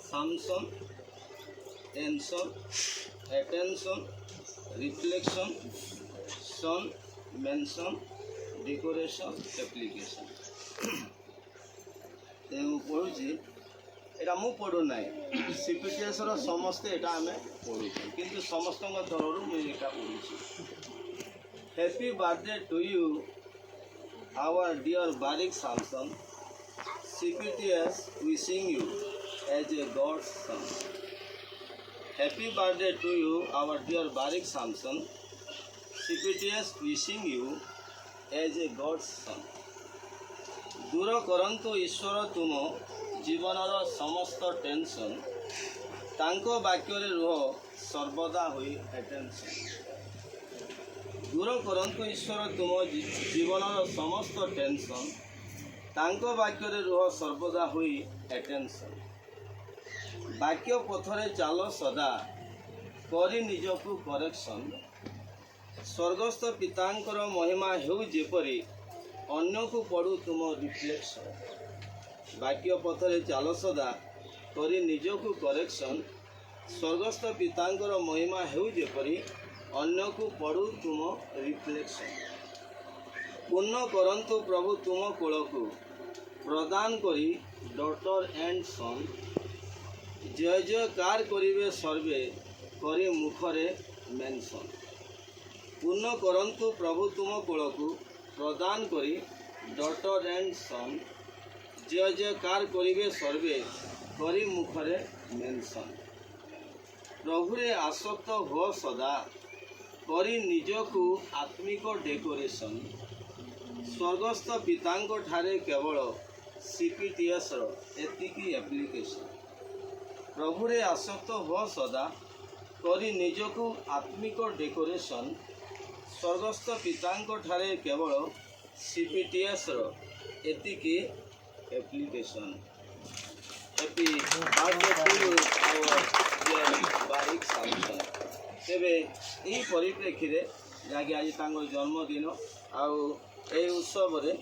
Samson, tension, attention, reflection, son, mention, decoration, application. ମୁଁ ପଢ଼ୁଛି ଏଇଟା ମୁଁ ପଢ଼ୁନା ସିପିଟିଏସ୍ର ସମସ୍ତେ ଏଇଟା ଆମେ ପଢ଼ୁଛୁ କିନ୍ତୁ ସମସ୍ତଙ୍କ ତରଫରୁ ମୁଁ ଏଇଟା ପଢ଼ୁଛି। Happy birthday to you our dear Barik Samson. CPTS wishing you as a God's son. Happy birthday to you, our dear Barik Samson. CPTS wishing you as a God's son. दूर करंतु ईश्वर तुम जीवनर समस्त टेंशन तांको वाक्य रुह सर्वदा हुई attention. दूर करंतु ईश्वर तुम जीवनर समस्त टेंशन तांको वाक्य रुह सर्वदा हुई अटेंशन। वाक्य पथरे चाल सदा करी निजकु करेक्शन। स्वर्गस्थ पितांकर महिमा हेउ जेपरी अन्य को पढ़ू तुम रिफ्लेक्शन। वाक्य पथरे चाल सदा करी निजकु करेक्शन। स्वर्गस्थ पितांकर महिमा हेउ जेपरी अन्य को पढ़ू तुम रिफ्लेक्शन। पूर्ण करंतु प्रभु तुम कोल को प्रदान करी डॉटर एंड सन। जय जयकार करिवे सर्वे करी मुखरे मेंशन। पूर्ण करंतु प्रभु तुम कोल को प्रदान करी डॉटर एंड सन। जय जयकार करिवे सर्वे करी मुखरे मेंशन। प्रभुरे आसक्त हो सदा करी निजकु आत्मिक डेकोरेशन। स्वर्गस्थ पितांको ठारे केवल CPTS एतिकी एप्लिकेशन। प्रभुरे आसक्त हो सदा करी निजकु आत्मिक डेकोरेशन। स्वर्गस्थ पितांको ठारे केवल CPTS एतिकी application. Happy birthday to you our dear Barik Samson. तेबे यही परिप्रेक्षी रे जाकि आज तांको जन्मदिन आउ ए उत्सव रे